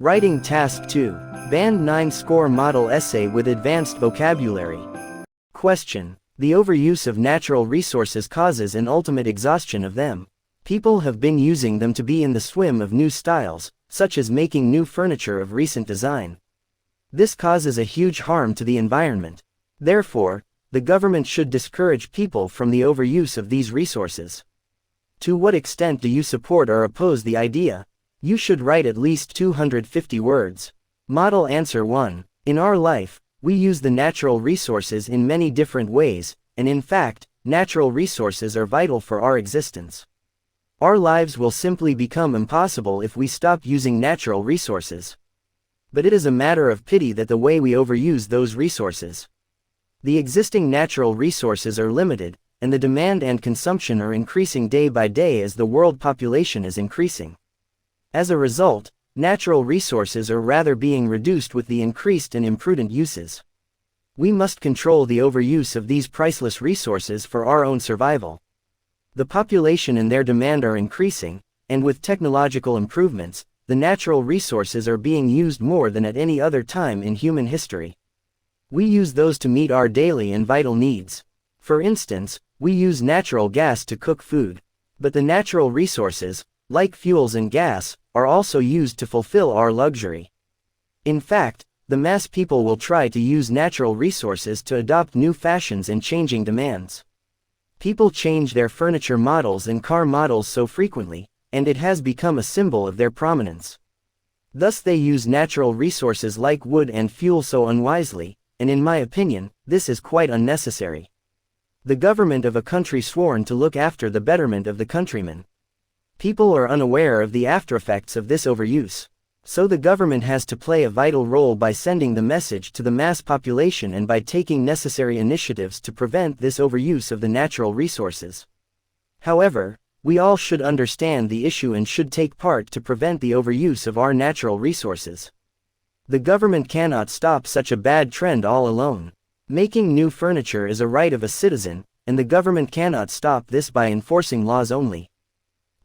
Writing Task 2. Band 9 Score Model Essay with Advanced Vocabulary. Question. The overuse of natural resources causes an ultimate exhaustion of them. People have been using them to be in the swim of new styles, such as making new furniture of recent design. This causes a huge harm to the environment. Therefore, the government should discourage people from the overuse of these resources. To what extent do you support or oppose the idea? You should write at least 250 words. Model Answer 1. In our life, we use the natural resources in many different ways, and in fact, natural resources are vital for our existence. Our lives will simply become impossible if we stop using natural resources. But it is a matter of pity that the way we overuse those resources. The existing natural resources are limited, and the demand and consumption are increasing day by day as the world population is increasing. As a result, natural resources are rather being reduced with the increased and imprudent uses. We must control the overuse of these priceless resources for our own survival. The population and their demand are increasing, and with technological improvements, the natural resources are being used more than at any other time in human history. We use those to meet our daily and vital needs. For instance, we use natural gas to cook food. But the natural resources, like fuels and gas, are also used to fulfill our luxury. In fact, the mass people will try to use natural resources to adopt new fashions and changing demands. People change their furniture models and car models so frequently, and it has become a symbol of their prominence. Thus they use natural resources like wood and fuel so unwisely, and in my opinion, this is quite unnecessary. The government of a country sworn to look after the betterment of the countrymen. People are unaware of the aftereffects of this overuse. So the government has to play a vital role by sending the message to the mass population and by taking necessary initiatives to prevent this overuse of the natural resources. However, we all should understand the issue and should take part to prevent the overuse of our natural resources. The government cannot stop such a bad trend all alone. Making new furniture is a right of a citizen, and the government cannot stop this by enforcing laws only.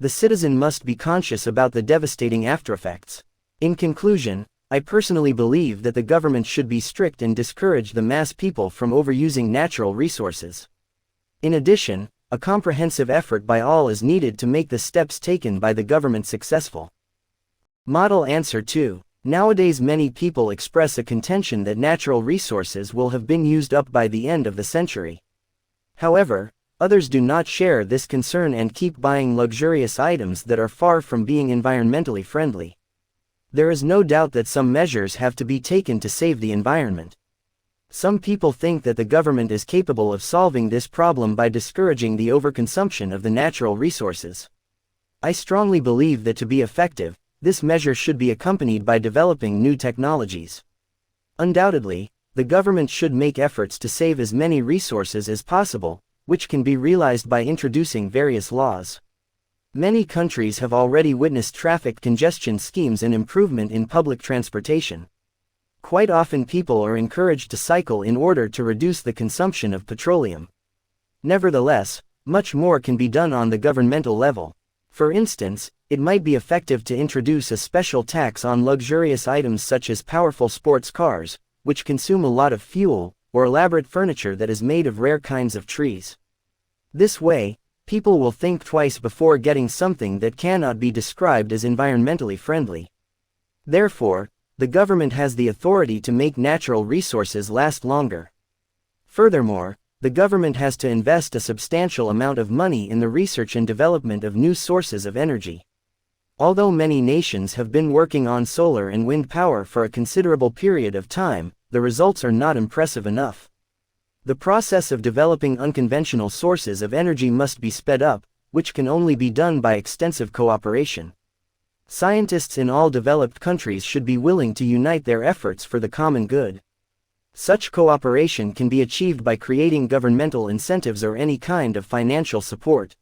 The citizen must be conscious about the devastating aftereffects. In conclusion, I personally believe that the government should be strict and discourage the mass people from overusing natural resources. In addition, a comprehensive effort by all is needed to make the steps taken by the government successful. Model Answer 2. Nowadays many people express a contention that natural resources will have been used up by the end of the century. However, others do not share this concern and keep buying luxurious items that are far from being environmentally friendly. There is no doubt that some measures have to be taken to save the environment. Some people think that the government is capable of solving this problem by discouraging the overconsumption of the natural resources. I strongly believe that to be effective, this measure should be accompanied by developing new technologies. Undoubtedly, the government should make efforts to save as many resources as possible, which can be realized by introducing various laws. Many countries have already witnessed traffic congestion schemes and improvement in public transportation. Quite often people are encouraged to cycle in order to reduce the consumption of petroleum. Nevertheless, much more can be done on the governmental level. For instance, it might be effective to introduce a special tax on luxurious items such as powerful sports cars, which consume a lot of fuel, or elaborate furniture that is made of rare kinds of trees. This way, people will think twice before getting something that cannot be described as environmentally friendly. Therefore, the government has the authority to make natural resources last longer. Furthermore, the government has to invest a substantial amount of money in the research and development of new sources of energy. Although many nations have been working on solar and wind power for a considerable period of time, the results are not impressive enough. The process of developing unconventional sources of energy must be sped up, which can only be done by extensive cooperation. Scientists in all developed countries should be willing to unite their efforts for the common good. Such cooperation can be achieved by creating governmental incentives or any kind of financial support.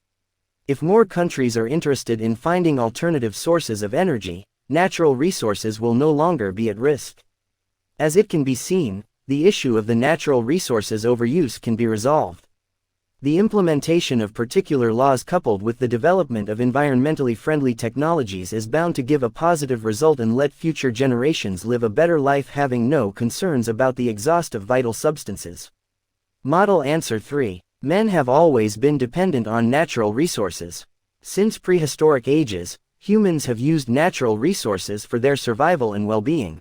If more countries are interested in finding alternative sources of energy, natural resources will no longer be at risk. As it can be seen, the issue of the natural resources overuse can be resolved. The implementation of particular laws coupled with the development of environmentally friendly technologies is bound to give a positive result and let future generations live a better life having no concerns about the exhaust of vital substances. Model answer 3. Men have always been dependent on natural resources. Since prehistoric ages, humans have used natural resources for their survival and well-being.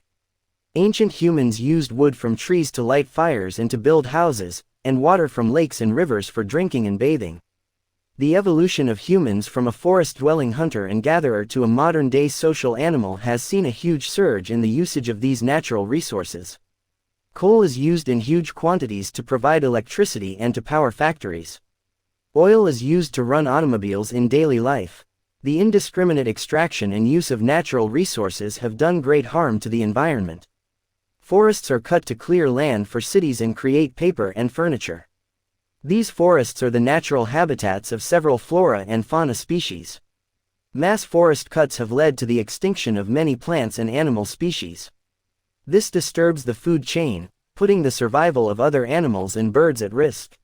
Ancient humans used wood from trees to light fires and to build houses, and water from lakes and rivers for drinking and bathing. The evolution of humans from a forest-dwelling hunter and gatherer to a modern-day social animal has seen a huge surge in the usage of these natural resources. Coal is used in huge quantities to provide electricity and to power factories. Oil is used to run automobiles in daily life. The indiscriminate extraction and use of natural resources have done great harm to the environment. Forests are cut to clear land for cities and create paper and furniture. These forests are the natural habitats of several flora and fauna species. Mass forest cuts have led to the extinction of many plants and animal species. This disturbs the food chain, putting the survival of other animals and birds at risk.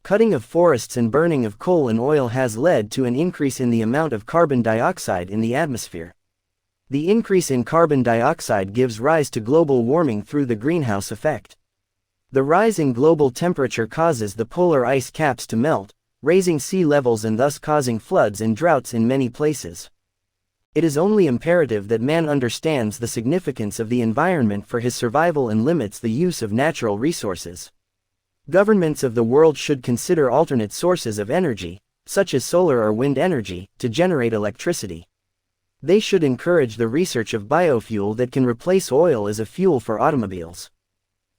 Cutting of forests and burning of coal and oil has led to an increase in the amount of carbon dioxide in the atmosphere. The increase in carbon dioxide gives rise to global warming through the greenhouse effect. The rise in global temperature causes the polar ice caps to melt, raising sea levels and thus causing floods and droughts in many places. It is only imperative that man understands the significance of the environment for his survival and limits the use of natural resources. Governments of the world should consider alternate sources of energy, such as solar or wind energy, to generate electricity. They should encourage the research of biofuel that can replace oil as a fuel for automobiles.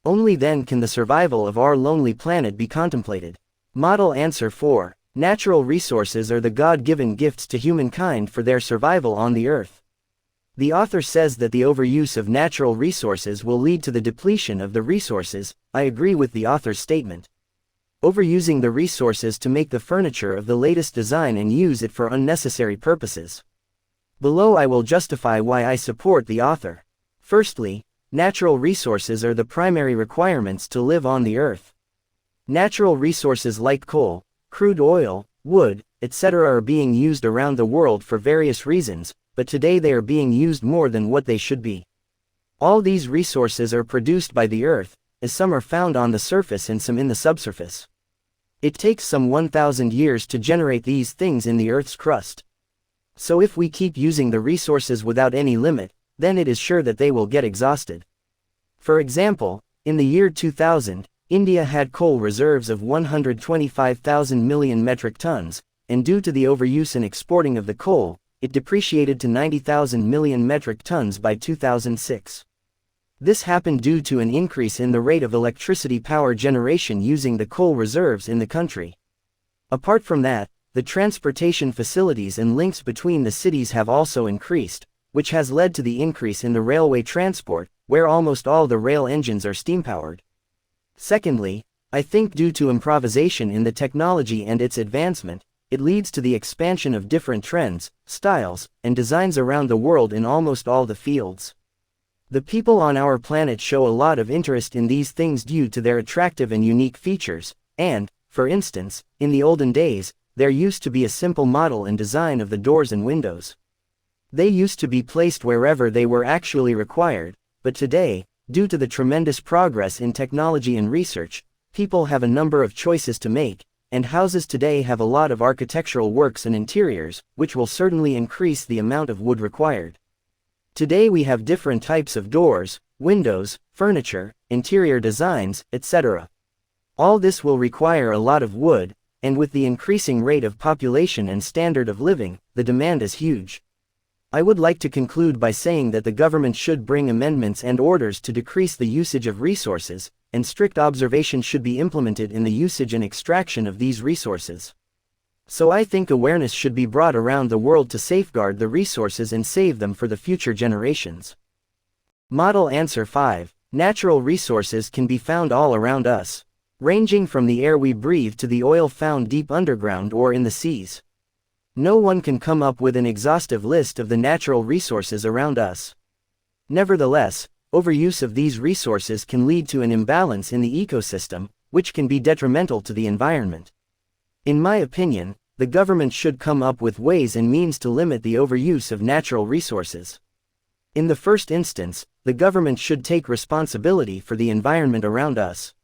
Only then can the survival of our lonely planet be contemplated. Model answer 4. Natural resources are the God-given gifts to humankind for their survival on the earth. The author says that the overuse of natural resources will lead to the depletion of the resources. I agree with the author's statement. Overusing the resources to make the furniture of the latest design and use it for unnecessary purposes. Below I will justify why I support the author. Firstly, natural resources are the primary requirements to live on the earth. Natural resources like coal, crude oil, wood, etc. are being used around the world for various reasons, but today they are being used more than what they should be. All these resources are produced by the earth, as some are found on the surface and some in the subsurface. It takes some 1,000 years to generate these things in the earth's crust. So if we keep using the resources without any limit, then it is sure that they will get exhausted. For example, in the year 2000, India had coal reserves of 125,000 million metric tons, and due to the overuse and exporting of the coal, it depreciated to 90,000 million metric tons by 2006. This happened due to an increase in the rate of electricity power generation using the coal reserves in the country. Apart from that, the transportation facilities and links between the cities have also increased, which has led to the increase in the railway transport, where almost all the rail engines are steam-powered. Secondly, I think due to improvisation in the technology and its advancement, it leads to the expansion of different trends, styles, and designs around the world in almost all the fields. The people on our planet show a lot of interest in these things due to their attractive and unique features, and, for instance, in the olden days, there used to be a simple model and design of the doors and windows. They used to be placed wherever they were actually required, but today, due to the tremendous progress in technology and research, people have a number of choices to make, and houses today have a lot of architectural works and interiors, which will certainly increase the amount of wood required. Today we have different types of doors, windows, furniture, interior designs, etc. All this will require a lot of wood, and with the increasing rate of population and standard of living, the demand is huge. I would like to conclude by saying that the government should bring amendments and orders to decrease the usage of resources, and strict observation should be implemented in the usage and extraction of these resources. So I think awareness should be brought around the world to safeguard the resources and save them for the future generations. Model answer 5. Natural resources can be found all around us, ranging from the air we breathe to the oil found deep underground or in the seas. No one can come up with an exhaustive list of the natural resources around us. Nevertheless, overuse of these resources can lead to an imbalance in the ecosystem, which can be detrimental to the environment. In my opinion, the government should come up with ways and means to limit the overuse of natural resources. In the first instance, the government should take responsibility for the environment around us.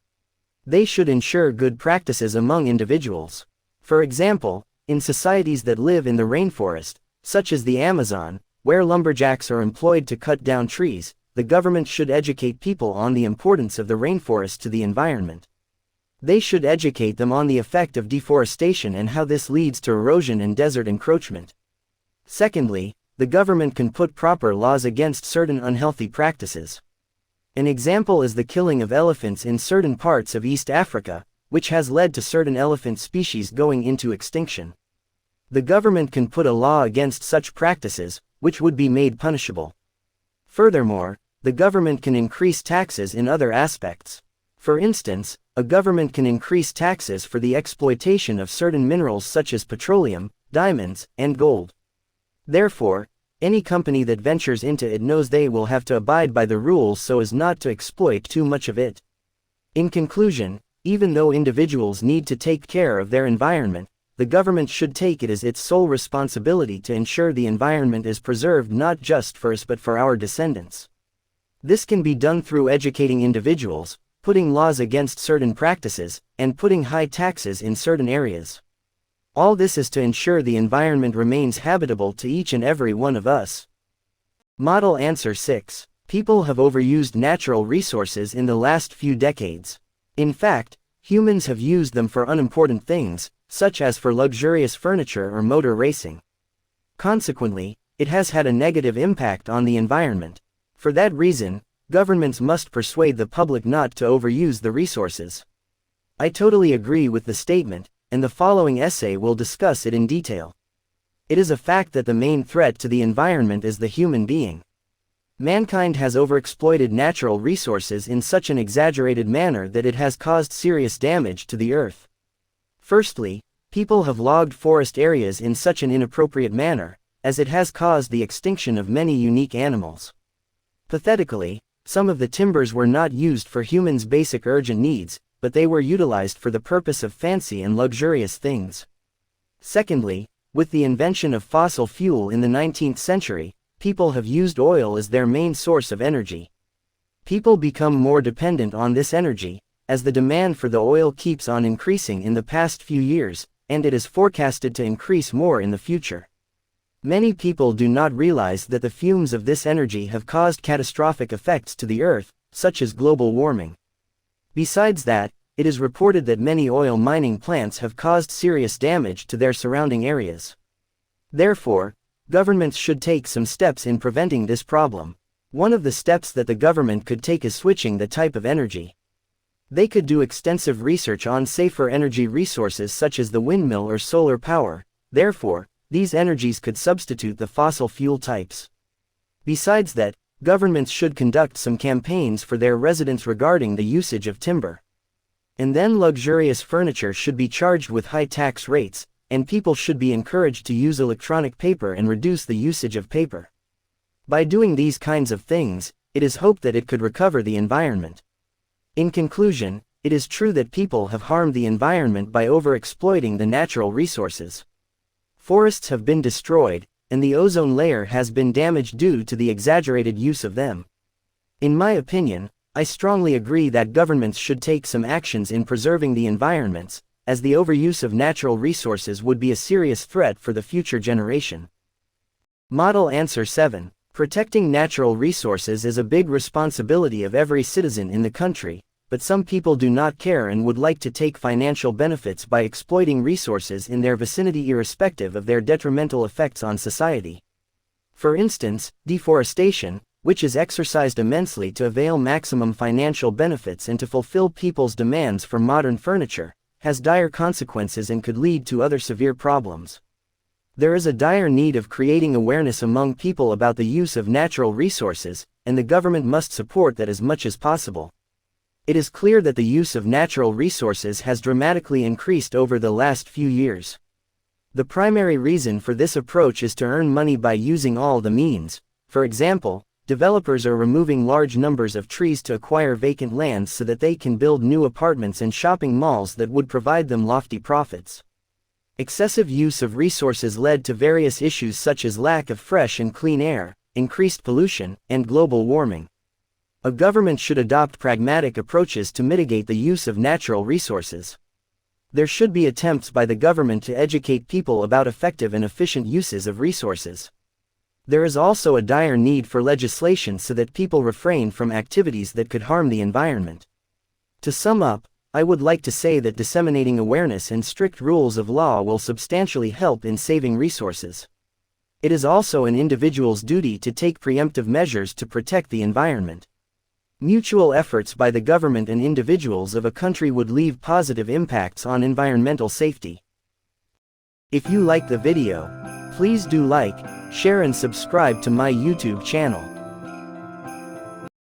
They should ensure good practices among individuals. For example, in societies that live in the rainforest, such as the Amazon, where lumberjacks are employed to cut down trees, the government should educate people on the importance of the rainforest to the environment. They should educate them on the effect of deforestation and how this leads to erosion and desert encroachment. Secondly, the government can put proper laws against certain unhealthy practices. An example is the killing of elephants in certain parts of East Africa, which has led to certain elephant species going into extinction. The government can put a law against such practices, which would be made punishable. Furthermore, the government can increase taxes in other aspects. For instance, a government can increase taxes for the exploitation of certain minerals such as petroleum, diamonds, and gold. Therefore, any company that ventures into it knows they will have to abide by the rules so as not to exploit too much of it. In conclusion, even though individuals need to take care of their environment, the government should take it as its sole responsibility to ensure the environment is preserved not just for us but for our descendants. This can be done through educating individuals, putting laws against certain practices, and putting high taxes in certain areas. All this is to ensure the environment remains habitable to each and every one of us. Model answer 6. People have overused natural resources in the last few decades. In fact, humans have used them for unimportant things, such as for luxurious furniture or motor racing. Consequently, it has had a negative impact on the environment. For that reason, governments must persuade the public not to overuse the resources. I totally agree with the statement, and the following essay will discuss it in detail. It is a fact that the main threat to the environment is the human being. Mankind has overexploited natural resources in such an exaggerated manner that it has caused serious damage to the earth. Firstly, people have logged forest areas in such an inappropriate manner, as it has caused the extinction of many unique animals. Pathetically, some of the timbers were not used for humans' basic urgent needs, but they were utilized for the purpose of fancy and luxurious things. Secondly, with the invention of fossil fuel in the 19th century, people have used oil as their main source of energy. People become more dependent on this energy, as the demand for the oil keeps on increasing in the past few years, and it is forecasted to increase more in the future. Many people do not realize that the fumes of this energy have caused catastrophic effects to the earth, such as global warming. Besides that, it is reported that many oil mining plants have caused serious damage to their surrounding areas. Therefore, governments should take some steps in preventing this problem. One of the steps that the government could take is switching the type of energy. They could do extensive research on safer energy resources such as the windmill or solar power. Therefore, these energies could substitute the fossil fuel types. Besides that, governments should conduct some campaigns for their residents regarding the usage of timber. And then luxurious furniture should be charged with high tax rates, and people should be encouraged to use electronic paper and reduce the usage of paper. By doing these kinds of things, it is hoped that it could recover the environment. In conclusion, it is true that people have harmed the environment by overexploiting the natural resources. Forests have been destroyed, and the ozone layer has been damaged due to the exaggerated use of them. In my opinion, I strongly agree that governments should take some actions in preserving the environments, as the overuse of natural resources would be a serious threat for the future generation. Model answer 7. Protecting natural resources is a big responsibility of every citizen in the country, but some people do not care and would like to take financial benefits by exploiting resources in their vicinity irrespective of their detrimental effects on society. For instance, deforestation, which is exercised immensely to avail maximum financial benefits and to fulfill people's demands for modern furniture, has dire consequences and could lead to other severe problems. There is a dire need of creating awareness among people about the use of natural resources, and the government must support that as much as possible. It is clear that the use of natural resources has dramatically increased over the last few years. The primary reason for this approach is to earn money by using all the means. For example, developers are removing large numbers of trees to acquire vacant lands so that they can build new apartments and shopping malls that would provide them lofty profits. Excessive use of resources led to various issues such as lack of fresh and clean air, increased pollution, and global warming. A government should adopt pragmatic approaches to mitigate the use of natural resources. There should be attempts by the government to educate people about effective and efficient uses of resources. There is also a dire need for legislation so that people refrain from activities that could harm the environment. To sum up, I would like to say that disseminating awareness and strict rules of law will substantially help in saving resources. It is also an individual's duty to take preemptive measures to protect the environment. Mutual efforts by the government and individuals of a country would leave positive impacts on environmental safety. If you like the video, please do like, share and subscribe to my YouTube channel.